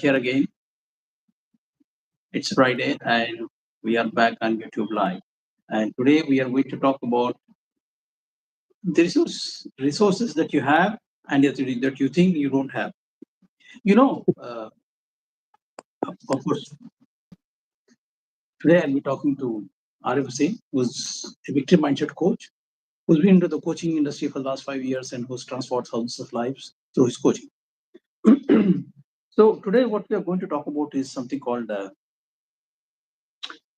here again. It's Friday and we are back on YouTube Live. And today we are going to talk about the resources that you have and that you think you don't have. You know, of course, today I'll be talking to Arif Hussain, who's a victim mindset coach, who's been into the coaching industry for the last 5 years and who's transformed thousands of lives through his coaching. So today what we are going to talk about is something called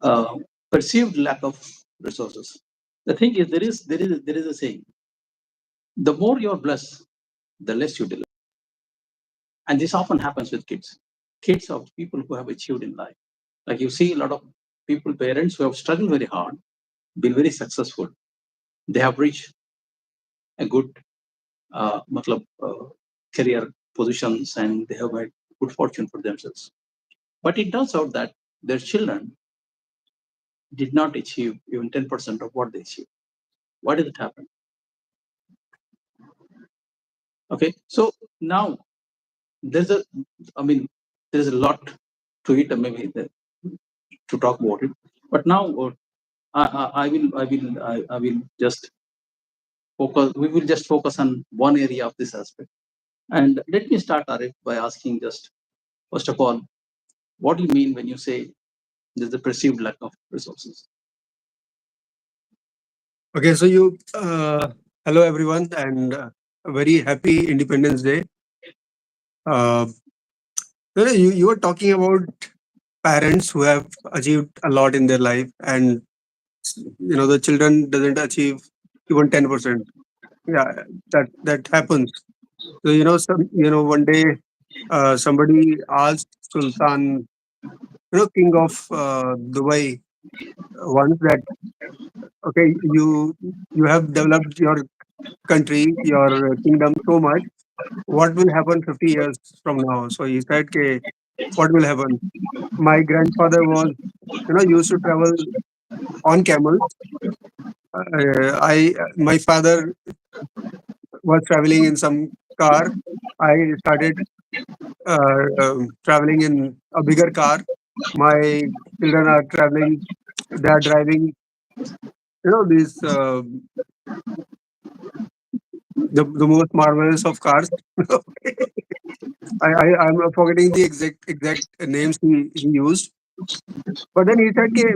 uh, perceived lack of resources. The thing is, there is a saying: the more you're blessed, the less you deliver. And this often happens with kids. Kids are people who have achieved in life. Like you see a lot of people, parents who have struggled very hard, been very successful. They have reached a good career positions and they have had good fortune for themselves. But it turns out that their children did not achieve even 10% of what they achieved. Why did it happen? Okay, so now there's a, I mean, there's a lot to it, to talk about it. But now I will just focus. We will just focus on one area of this aspect. And let me start, Arif, by asking just first of all, what do you mean when you say there's a perceived lack of resources? Okay, so hello everyone, and a very happy Independence Day. Uh, you were talking about parents who have achieved a lot in their life, and the children doesn't achieve even 10%. Yeah, that happens. So one day, somebody asked Sultan, King of Dubai, once that okay, you have developed your country, your kingdom so much. What will happen 50 years from now? So he said, okay, what will happen? My grandfather was, used to travel on camels. My father was traveling in some car. I started traveling in a bigger car. My children are traveling. They are driving, these the most marvelous of cars. I'm forgetting the exact names he used. But then he said, "Okay,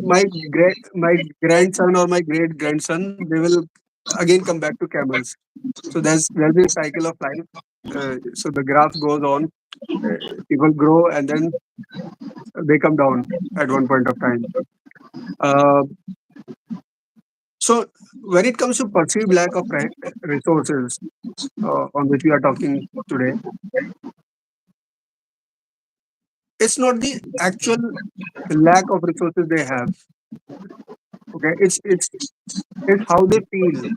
my grandson or my great grandson, they will again come back to camels." So there's a cycle of life. So the graph goes on. People grow and then they come down at one point of time. Uh, so when it comes to perceived lack of resources, on which we are talking today, it's not the actual lack of resources they have. Okay, it's how they feel.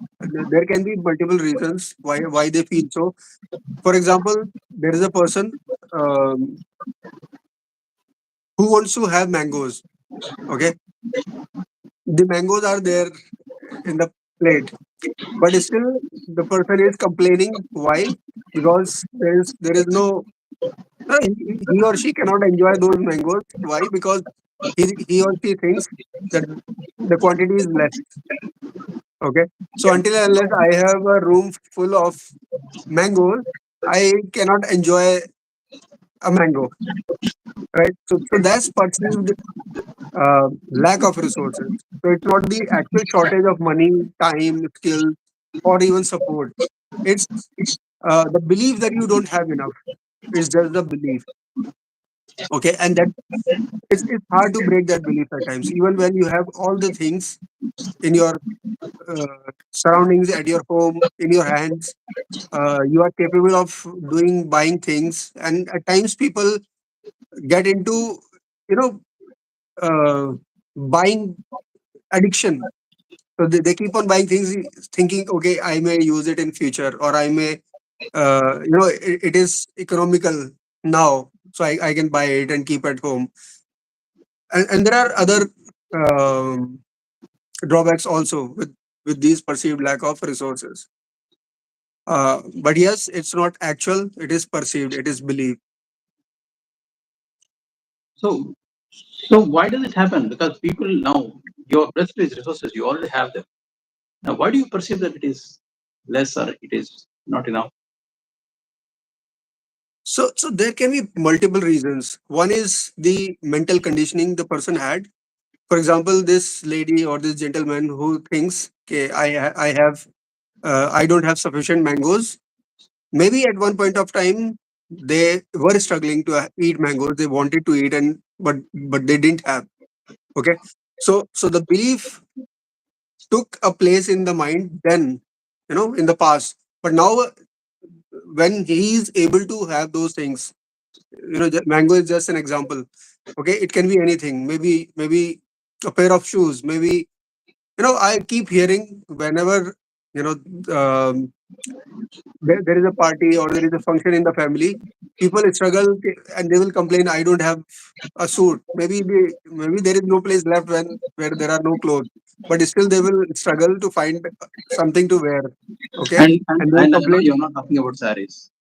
There can be multiple reasons why they feel so. For example, there is a person um, who wants to have mangoes. Okay, the mangoes are there in the plate, but still the person is complaining. Why? Because there is no, he or she cannot enjoy those mangoes. Why? Because he or she thinks that the quantity is less. Okay, so until and unless I have a room full of mangoes, I cannot enjoy a mango, right? So that's perceived lack of resources. So it's not the actual shortage of money, time, skill, or even support. It's the belief that you don't have enough. It's just the belief. Okay, and that it's hard to break that belief at times, even when you have all the things in your surroundings, at your home, in your hands. You are capable of buying things, and at times people get into you know buying addiction. So they keep on buying things, thinking, okay, I may use it in future, or I may it is economical now, so I can buy it and keep at home. And there are other um, drawbacks also with these perceived lack of resources. But yes, it's not actual, it is perceived, it is believed. So, so why does it happen? Because people now, you're blessed with resources, you already have them. Now, why do you perceive that it is less or it is not enough? So there can be multiple reasons. One is the mental conditioning the person had. For example, this lady or this gentleman who thinks, okay, I don't have sufficient mangoes. Maybe at one point of time they were struggling to eat mangoes. They wanted to eat, and but they didn't have. Okay, so the belief took a place in the mind then, in the past. But now, when he is able to have those things, mango is just an example. Okay, it can be anything. Maybe a pair of shoes. Maybe, I keep hearing whenever, you know um, there is a party or there is a function in the family, people struggle and they will complain, I don't have a suit. Maybe there is no place left where there are no clothes, but still they will struggle to find something to wear. Okay, and they will And I know complain. you're not talking about saris.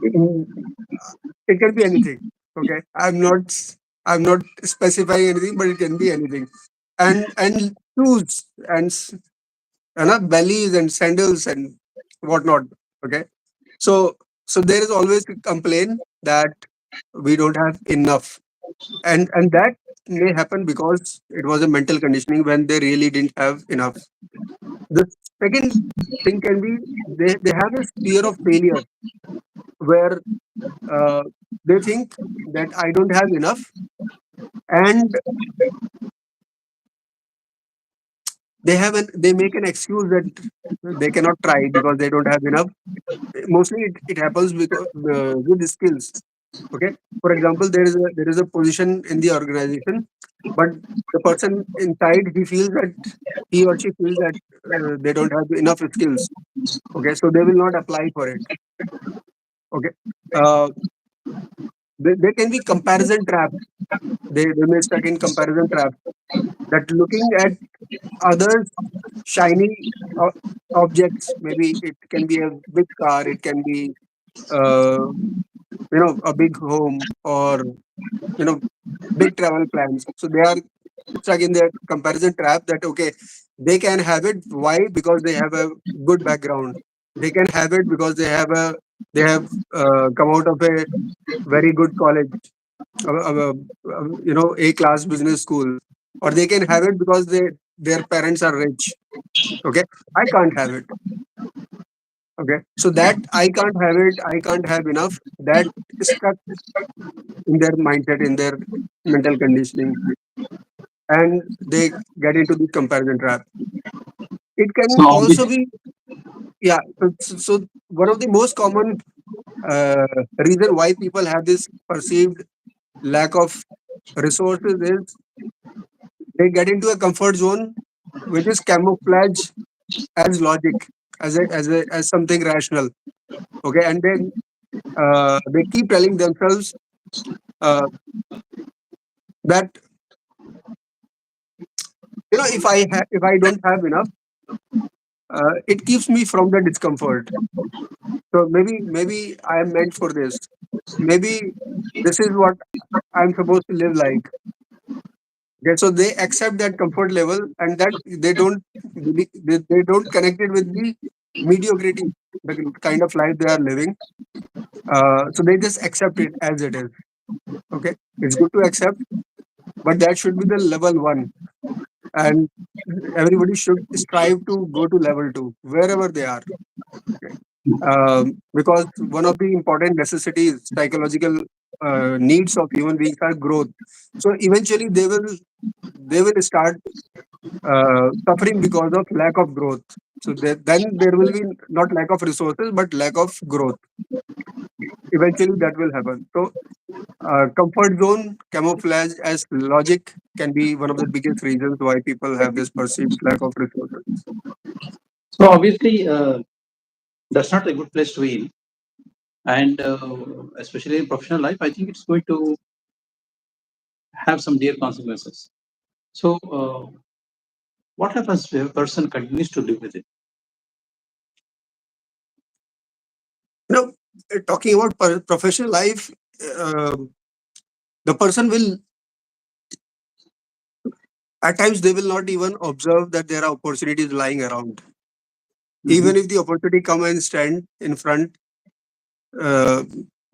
Mm, it can be anything. Okay, I'm not specifying anything, but it can be anything. And shoes and bellies and sandals and whatnot. Okay, so there is always a complaint that we don't have enough, and that may happen because it was a mental conditioning when they really didn't have enough. The second thing can be they have this fear of failure where uh, they think that I don't have enough, and they make an excuse that they cannot try because they don't have enough. Mostly it happens because with the skills. Okay, for example, there is a position in the organization, but the person inside, he or she feels that they don't have enough skills. Okay, so they will not apply for it. Okay, uh, they can be comparison trap. They may stuck in comparison trap, that looking at others shiny objects. Maybe it can be a big car, it can be uh, a big home, or you know big travel plans. So they are stuck in their comparison trap that, okay, they can have it. Why? Because they have a good background. They can have it because they have come out of a very good college, a class business school, or they can have it because their parents are rich. Okay, I can't have it. Okay, so that I can't have it, I can't have enough, that is stuck in their mindset, in their mental conditioning, and they get into the comparison trap. It can So also obviously, be, yeah. So one of the most common uh, reason why people have this perceived lack of resources is they get into a comfort zone, which is camouflage as logic, as something rational. Okay, and then they keep telling themselves uh, that if I don't have enough, it keeps me from the discomfort. So maybe I am meant for this. Maybe this is what I'm supposed to live like. Okay, so they accept that comfort level, and that they don't connect it with the mediocrity, the kind of life they are living. So they just accept it as it is. Okay, it's good to accept, but that should be the level one, and everybody should strive to go to level two wherever they are. Okay. Because one of the important necessities, psychological needs of human beings are growth. So eventually they will start suffering because of lack of growth. So then there will be not lack of resources, but lack of growth. Eventually that will happen. So comfort zone, camouflage as logic can be one of the biggest reasons why people have this perceived lack of resources. so obviously, that's not a good place to be in. And especially in professional life, I think it's going to have some dear consequences. So, what happens if a person continues to live with it? You know, talking about professional life, uh, the person will, at times they will not even observe that there are opportunities lying around. Mhm. Even if the opportunity come and stand in front, uh,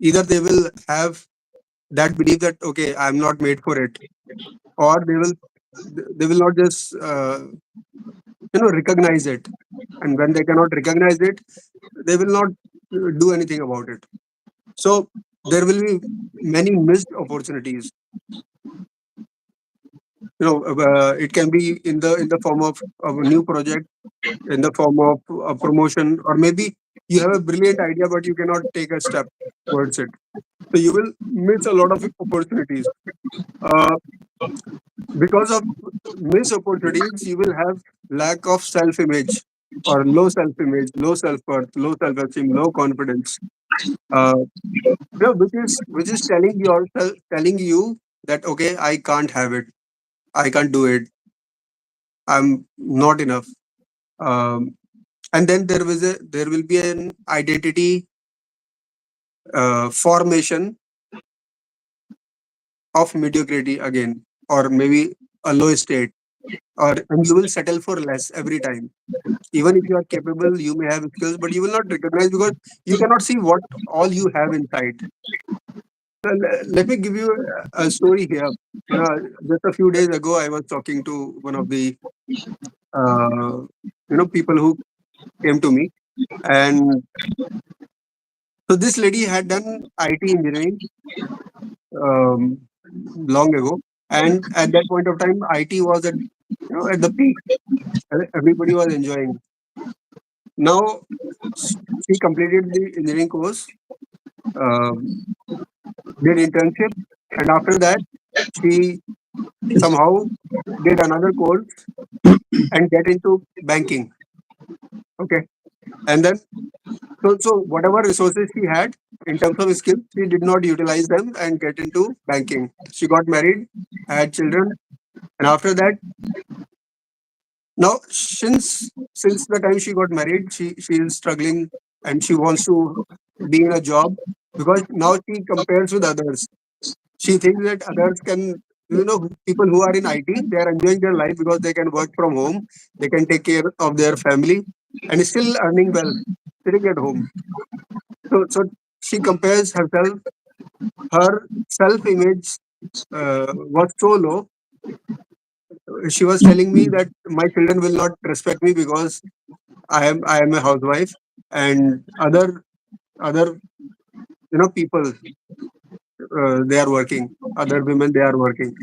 either they will have that belief that okay, I'm not made for it, or they will not just recognize it. And when they cannot recognize it, they will not do anything about it. So there will be many missed opportunities. It can be in the form of a new project, in the form of a promotion, or maybe you have a brilliant idea but you cannot take a step towards it. So you will miss a lot of opportunities. Uh, because of missed opportunities, you will have lack of self-image, or low self-image, low self-worth, low self-esteem, low confidence. Uh, which is telling you that okay, I can't have it, I can't do it, I'm not enough. Um, and then there will be an identity formation of mediocrity again, or maybe a low state, or and you will settle for less every time. Even if you are capable, you may have skills, but you will not recognize because you cannot see what all you have inside. So let me give you a story here. Just a few days ago, I was talking to one of the uh, people who came to me, and so this lady had done IT engineering um, long ago, and at that point of time, IT was at the peak. Everybody was enjoying. Now she completed the engineering course, um, did internship, and after that, she somehow did another course and get into banking. Okay, and then so whatever resources she had in terms of skills, she did not utilize them and get into banking. She got married, had children, and after that, now since the time she got married, she is struggling and she wants to be in a job because now she compares with others. She thinks that others can, people who are in IT, they are enjoying their life because they can work from home, they can take care of their family, and still earning well, sitting at home. So she compares herself. Her self image was so low. She was telling me that my children will not respect me because I am a housewife, and other people, they are working. Other women, they are working.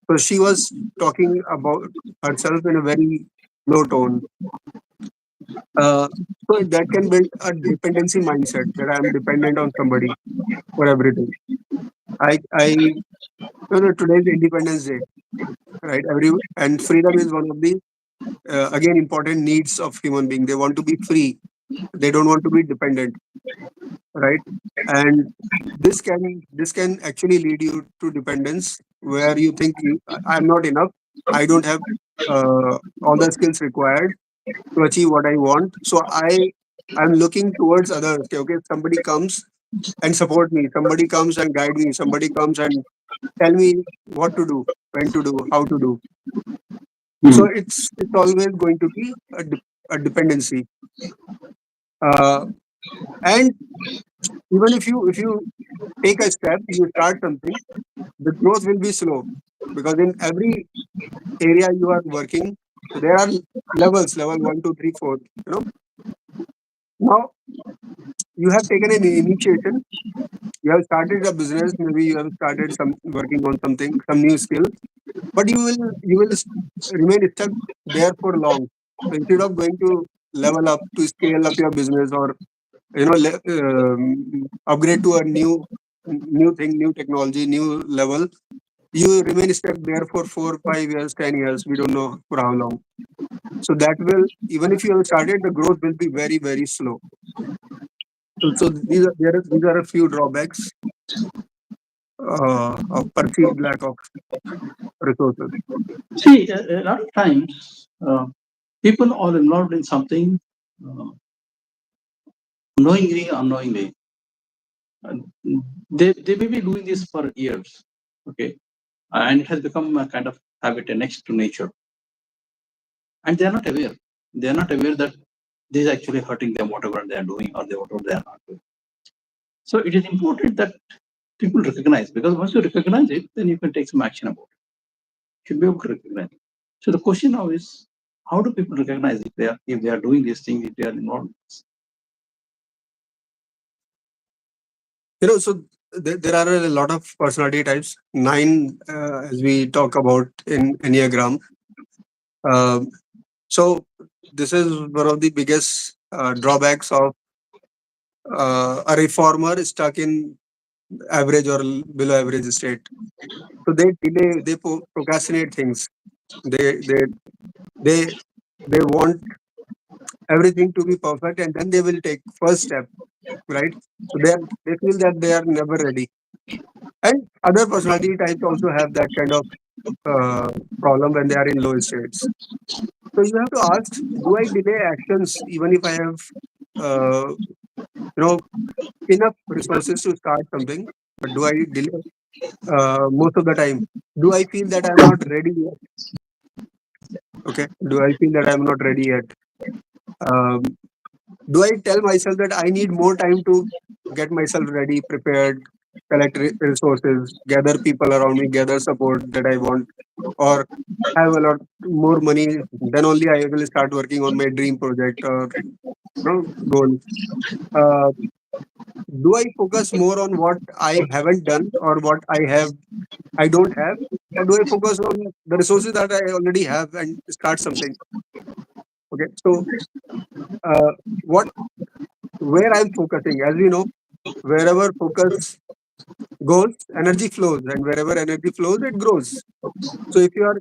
So she was talking about herself in a very low tone. Uh, so that can build a dependency mindset that I'm dependent on somebody for everything. Today's Independence Day, right? And freedom is one of the again important needs of human being. They want to be free. They don't want to be dependent, right? And this can actually lead you to dependence, where you think I'm not enough. I don't have all the skills required to achieve what I want. So I'm looking towards others. Okay, okay, somebody comes and support me. Somebody comes and guide me. Somebody comes and tell me what to do, when to do, how to do. So Mhm. it's always going to be a dependency. Uh, and even if you take a step, you start something, the growth will be slow because in every area you are working, so there are levels, level one, two, three, four. Now you have taken an initiation. You have started a business. Maybe you have started some working on something, some new skill, but you will remain stuck there for long. So instead of going to level up, to scale up your business, or upgrade to a new thing, new technology, new level, you remain stuck there for 4 5 years, 10 years, we don't know for how long. So that will, even if you have started, the growth will be very very slow. So these are a few drawbacks of perceived lack of resources. See, a lot of times people are involved in something uh, knowingly or unknowingly. And they may be doing this for years, okay, and it has become a kind of habit, next to nature, and they are not aware. They are not aware that this is actually hurting them, whatever they are doing or whatever they are not doing. So it is important that people recognize, because once you recognize it, then you can take some action about it. You should be able to recognize it. So the question now is, how do people recognize if they are doing these things, if they are involved? So there are a lot of personality types, nine, as we talk about in Enneagram. Uh, so this is one of the biggest drawbacks of a reformer stuck in average or below average state. So they delay, they procrastinate things. They they they they want everything to be perfect, and then they will take first step, right? So they feel that they are never ready. And other personality types also have that kind of uh, problem when they are in low states. So you have to ask, do I delay actions even if I have uh, you know enough resources to start something? But do I delay most of the time? Do I feel that I'm not ready yet? Okay. Do I feel that I'm not ready yet? Um, do I tell myself that I need more time to get myself ready, prepared, collect resources, gather people around me, gather support that I want, or have a lot more money? Then only I will start working on my dream project or goal. Uh, do I focus more on what I haven't done or what I don't have, or do I focus on the resources that I already have and start something? Okay, so uh, what where I'm focusing, as we know, wherever focus goes, energy flows, and wherever energy flows, it grows. So if your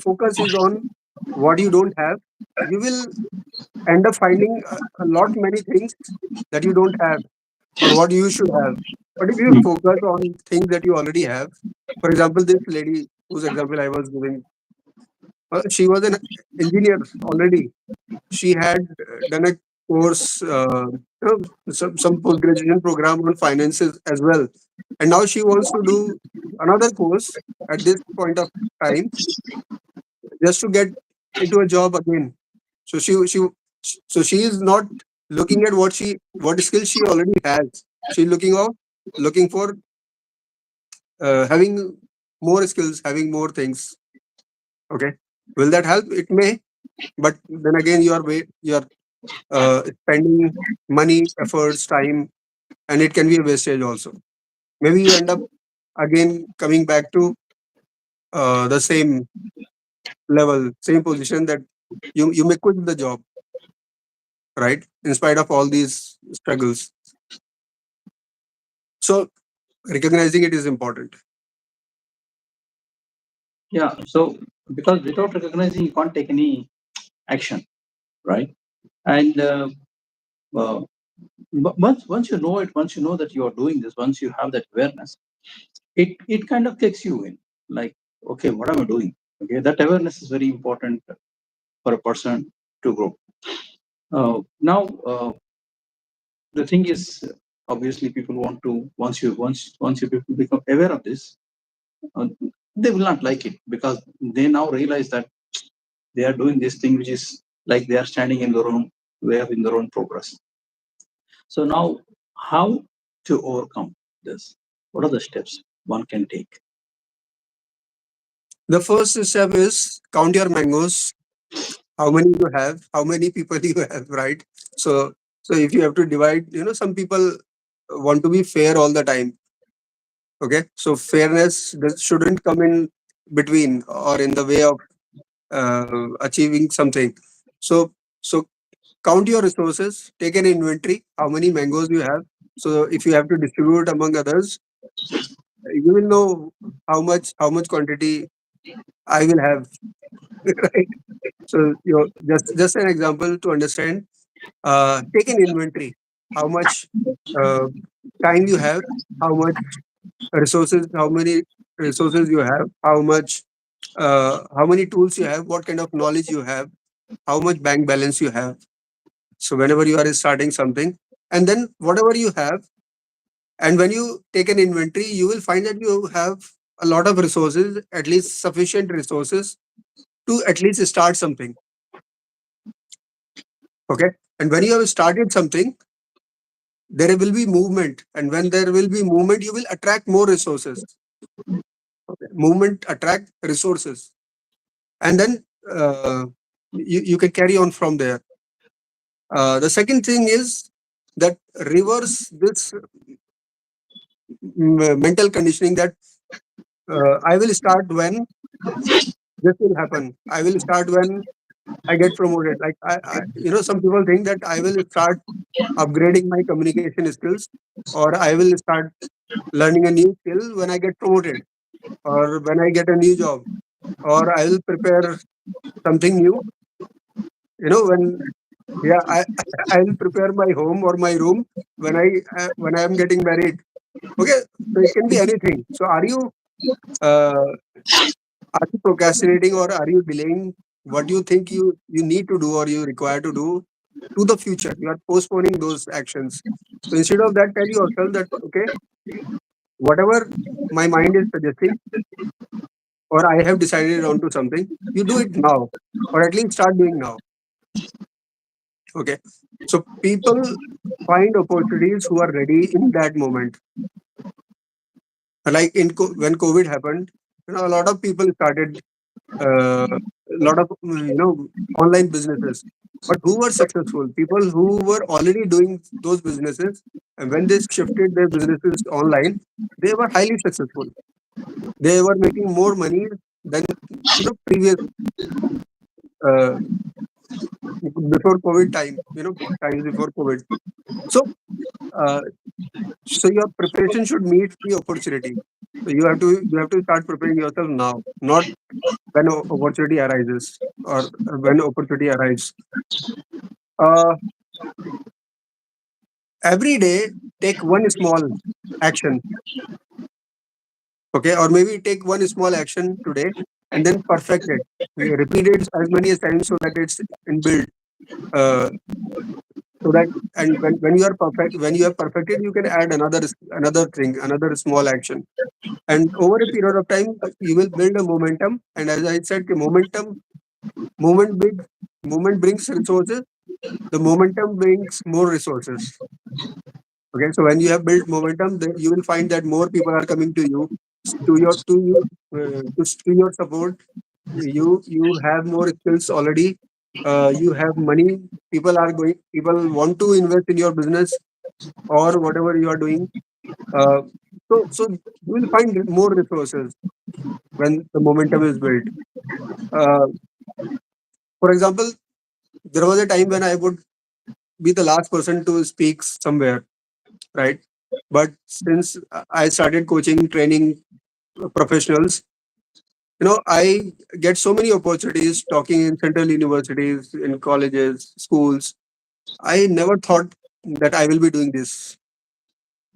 focus is on what you don't have, you will end up finding a lot many things that you don't have or what you should have. But if you focus on things that you already have, for example, this lady whose example I was giving, she was an engineer already. She had done a course, some post graduation program on finances as well, and now she wants to do another course at this point of time just to get into a job again. So she is not looking at what skills she already has. She's looking for having more skills, having more things. Okay, will that help? It may, but then again, you are spending money, efforts, time, and it can be a wastage also. Maybe you end up again coming back to the same level, same position that you may quit the job, right? In spite of all these struggles. So recognizing it is important. Yeah. So because without recognizing, you can't take any action, right? And uh, once you know it, once you know that you are doing this, once you have that awareness, it kind of takes you in, like, okay, what am I doing? Okay, that awareness is very important for a person to grow. Now, the thing is, obviously, people want to, once you people become aware of this, uh, they will not like it, because they now realize that they are doing this thing which is like they are standing in their own way, in their own progress. So now, how to overcome this? What are the steps one can take? The first step is count your mangoes. How many you have? How many people you have? Right. So if you have to divide, some people want to be fair all the time. Okay. So fairness shouldn't come in between or in the way of achieving something. So count your resources, take an inventory, how many mangoes you have. So if you have to distribute among others, you will know how much quantity I will have. Right. So just an example to understand. Take an inventory. How much uh, time you have, how much how many resources you have, how many tools you have, what kind of knowledge you have, how much bank balance you have. So whenever you are starting something, and then whatever you have, And when you take an inventory, you will find that you have a lot of resources, at least sufficient resources to at least start something. Okay. And when you have started something, there will be movement. And when there will be movement, you will attract more resources. Okay. Movement attract resources. And then you can carry on from there. The second thing is that reverse this mental conditioning that I will start when this will happen. I will start when I get promoted. Like some people think that I will start upgrading my communication skills, or I will start learning a new skill when I get promoted, or when I get a new job, or I will prepare something new. When yeah, I will prepare my home or my room when I am getting married. Okay, so it can be anything. So uh, are you procrastinating, or are you delaying what you think you need to do or you require to do to the future? You are postponing those actions. So instead of that, tell yourself that okay, whatever my mind is suggesting or I have decided onto something, you do it now, or at least start doing now. Okay. So people find opportunities who are ready in that moment. Like when COVID happened, a lot of people started a lot of online businesses. But who were successful? People who were already doing those businesses, and when they shifted their businesses online, they were highly successful. They were making more money than previous uh, before COVID time. Times before COVID. So uh, so your preparation should meet the opportunity. So you have to start preparing yourself now, not when opportunity arises or when opportunity arrives. Uh, every day, take one small action, okay, or maybe take one small action today and then perfect it. You repeat it as many as times so that it's inbuilt. Uh, so that and when you are perfect, when you have perfected, you can add another thing, another small action, and over a period of time, you will build a momentum. And as I said, the movement big movement brings resources. The momentum brings more resources. Okay, so when you have built momentum, then you will find that more people are coming to you, to your support. You have more skills already. You have money. People want to invest in your business or whatever you are doing. Uh, so you will find more resources when the momentum is built. Uh, for example, there was a time when I would be the last person to speak somewhere, right? But since I started coaching, training professionals, I get so many opportunities talking in central universities, in colleges, schools. I never thought that I will be doing this.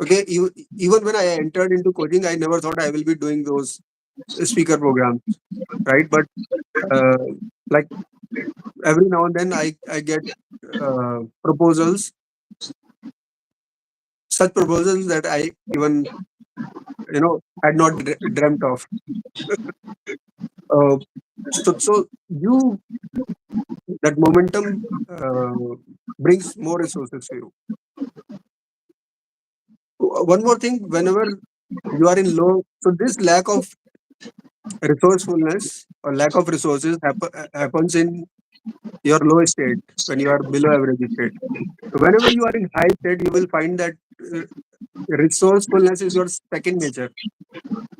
Okay, even when I entered into coaching, I never thought I will be doing those speaker programs, right? But uh, like every now and then, I get proposals, such proposals that I even had not dreamt of. Uh, so you that momentum brings more resources to you. One more thing, whenever you are in low, so this lack of resourcefulness or lack of resources happens in your low state when you are below average state. So whenever you are in high state, you will find that uh, resourcefulness is your second nature.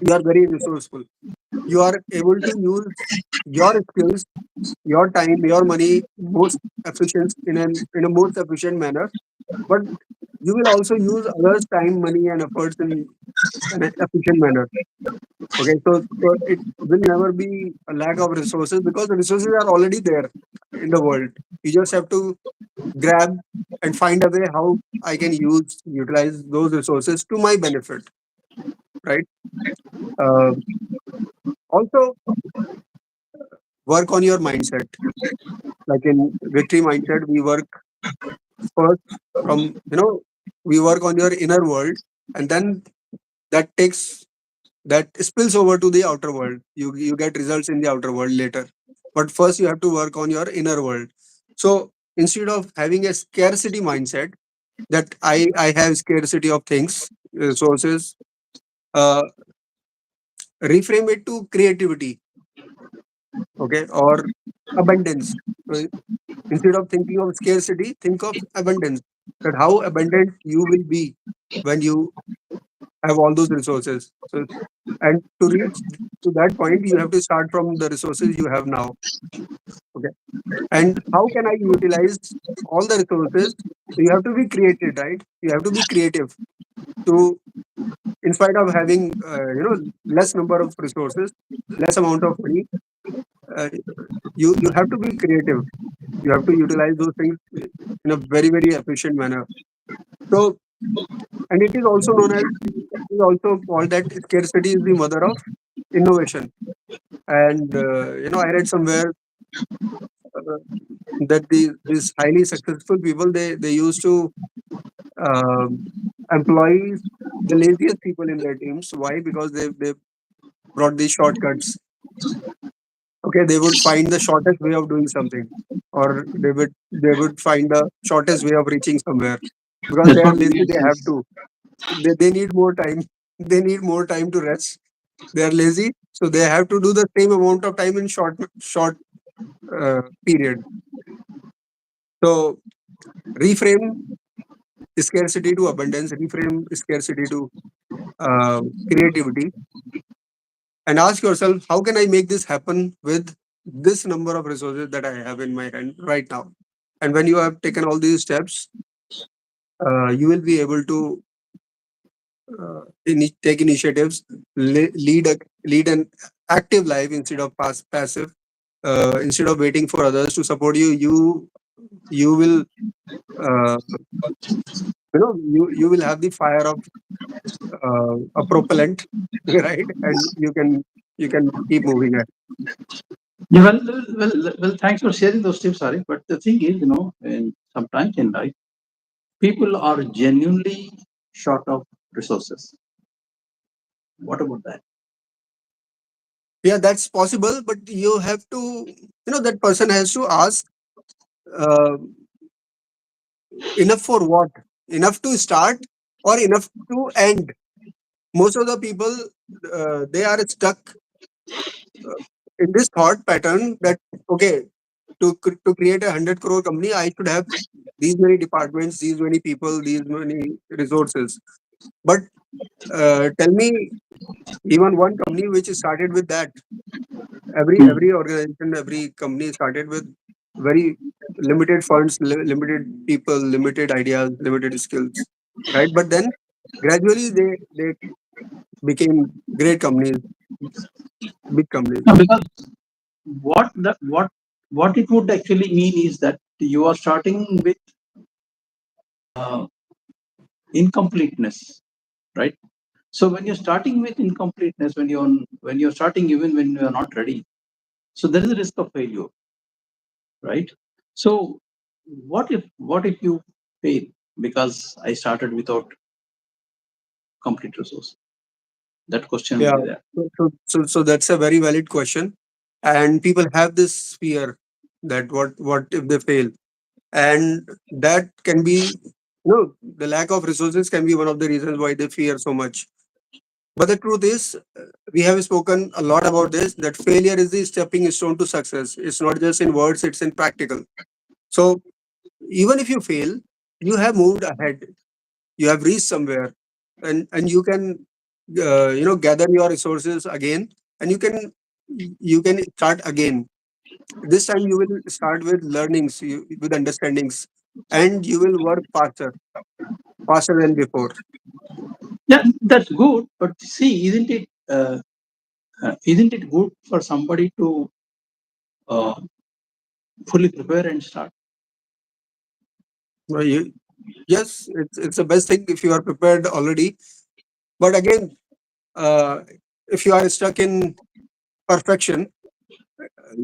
You are very resourceful. You are able to use your skills, your time, your money most efficient in a most efficient manner. But you will also use others' time, money, and efforts in an efficient manner. Okay, so it will never be a lack of resources because the resources are already there in the world. You just have to grab and find a way how I can utilize those resources to my benefit, right? Uh, also, work on your mindset. Like in victory mindset, we work first from we work on your inner world. and then that takes that spills over to the outer world. You get results in the outer world later, but first you have to work on your inner world. So instead of having a scarcity mindset, that I have scarcity of things, resources, uh, reframe it to creativity, okay, or abundance. So instead of thinking of scarcity, think of abundance. That how abundant you will be when you have all those resources. So, and to reach to that point, you have to start from the resources you have now. Okay. And how can I utilize all the resources? So you have to be creative, right? You have to be creative to, in spite of having, less number of resources, less amount of money, uh, you have to be creative. You have to utilize those things in a very, very efficient manner. So, and it is also known as, it is also called that scarcity is the mother of innovation. And I read somewhere uh, that these highly successful people, they used to um, employ the laziest people in their teams. Why? Because they brought these shortcuts. Okay, they would find the shortest way of doing something, or they would find the shortest way of reaching somewhere because they That's are what we lazy. need. They have to. They need more time. They need more time to rest. They are lazy, so they have to do the same amount of time in short period. So reframe scarcity to abundance. Reframe scarcity to creativity, and ask yourself, how can I make this happen with this number of resources that I have in my hand right now? And when you have taken all these steps, you will be able to take initiatives, lead an active life instead of passive. Instead of waiting for others to support you, you will you will have the fire of a propellant, right? And you can keep moving ahead. Yeah, well, thanks for sharing those tips, Ari. But the thing is, in sometimes in life, people are genuinely short of resources. What about that? Yeah, that's possible, but you have to, that person has to ask, uh, enough for what? Enough to start or enough to end? Most of the people, they are stuck uh, in this thought pattern that, okay, to create a 100 crore company, I should have these many departments, these many people, these many resources. But tell me, even one company which started with that. Every Hmm. organization, every company started with very limited funds, limited people, limited ideas, limited skills, right? But then gradually they became great companies, big companies. No, because what it would actually mean is that you are starting with uh, incompleteness, right? So when you're starting with incompleteness, when you're starting even when you are not ready, so there is a risk of failure, right? So what if you fail because I started without complete resource? That question will Yeah. be there. So that's a very valid question, and people have this fear that what if they fail, and that can be, the lack of resources can be one of the reasons why they fear so much. But the truth is, we have spoken a lot about this, that failure is the stepping stone to success. It's not just in words, it's in practical. So even if you fail, you have moved ahead, you have reached somewhere, and you can, gather your resources again, and you can start again. This time you will start with learnings, with understandings, and you will work faster than before. Yeah, that's good. But see, isn't it good for somebody to uh, fully prepare and start? Well, yes, it's the best thing if you are prepared already. But again, uh, if you are stuck in perfection,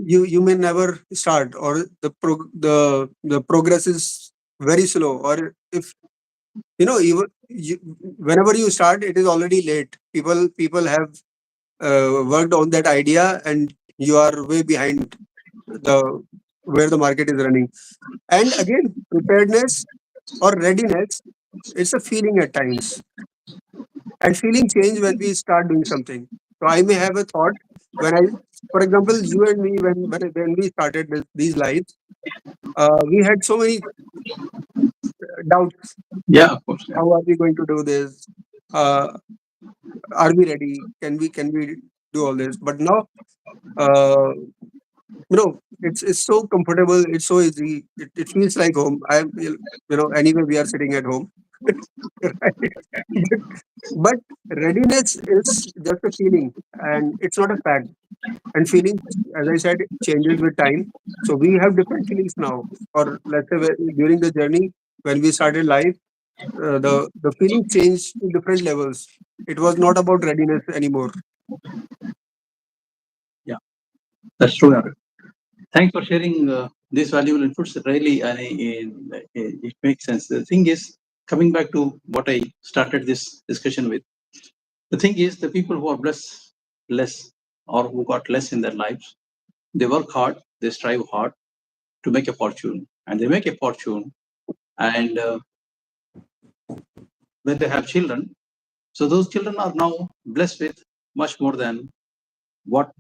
you may never start, or the progress is very slow, or if Even whenever you start, it is already late. People have worked on that idea, and you are way behind the where the market is running. And again, preparedness or readiness, it's a feeling at times, and feeling change when we start doing something. So I may have a thought when I, for example, you and me, when we started these lives, we had so many doubts. Yeah, That of course. Yeah. how are we going to do this? Uh, are we ready? Can we do all this? But now, uh, it's so comfortable. It's so easy. It feels like home. Anyway, we are sitting at home, right? But, but readiness is just a feeling, and it's not a fact. And feelings, as I said, changes with time. So we have different feelings now. Or let's say during the journey when we started life, the feeling changed to different levels. It was not about readiness anymore. Yeah, that's true. Arif. Thanks for sharing these valuable inputs. Really, it makes sense. The thing is, coming back to what I started this discussion with, the thing is, the people who are blessed less or who got less in their lives, they work hard, they strive hard to make a fortune, and they make a fortune. And when they have children, so those children are now blessed with much more than what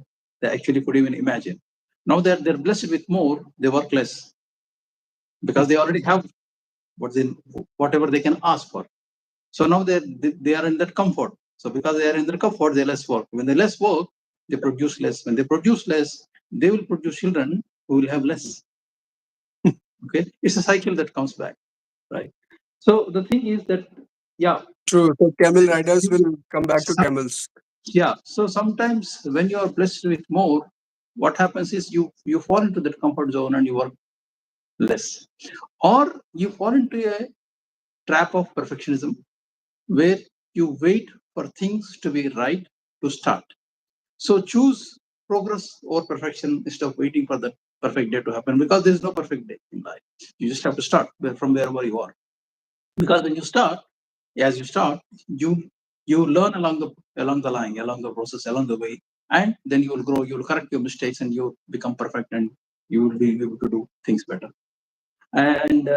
they actually could even imagine. Now they're blessed with more, they work less because they already have what's in whatever they can ask for. So now they are in that comfort. So because they are in their comfort, they less work. When they less work, they produce less. When they produce less, they will produce children who will have less. Okay, it's a cycle that comes back, right? So the thing is that, yeah, True. So camel riders will come back to camels. yeah. So sometimes when you are blessed with more, what happens is you fall into that comfort zone and you work less, or you fall into a trap of perfectionism where you wait for things to be right to start. So choose progress over perfection instead of waiting for the perfect day to happen, because there is no perfect day in life. You just have to start from wherever you are. Because when you start, as you start, you learn along the line, along the process, along the way, and then you will grow. You will correct your mistakes, and you become perfect, and you will be able to do things better. And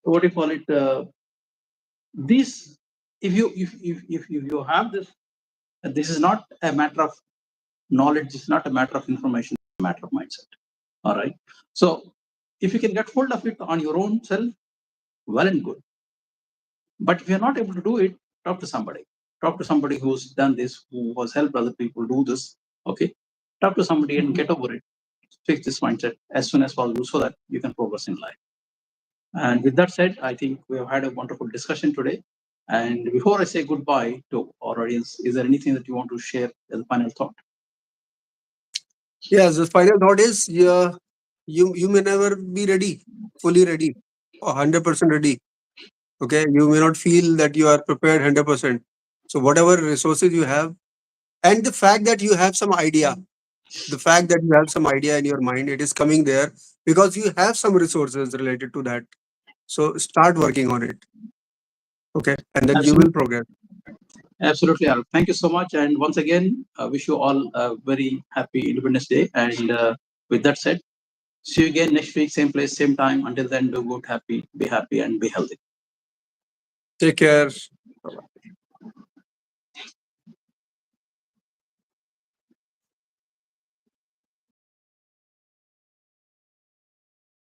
what do you call it? This, if you have this, this is not a matter of knowledge. It's not a matter of information. It's a matter of mindset. All right. So if you can get hold of it on your own self, well and good. But if you're not able to do it, talk to somebody. Talk to somebody who's done this, who has helped other people do this. Okay. Talk to somebody and get over it. Fix this mindset as soon as possible so that you can progress in life. And with that said, I think we have had a wonderful discussion today. And before I say goodbye to our audience, is there anything that you want to share as a final thought? Yes, the final thought is, yeah, you may never be ready, fully ready, or 100% ready. Okay, you may not feel that you are prepared 100%. So whatever resources you have, and the fact that you have some idea, the fact that you have some idea in your mind, it is coming there because you have some resources related to that. So start working on it. Okay, and then you will Absolutely. progress. Absolutely, Arif. Thank you so much. And once again, wish you all a very happy Independence Day. And with that said, see you again next week, same place, same time. Until then, do good, be happy, and be healthy. Take care.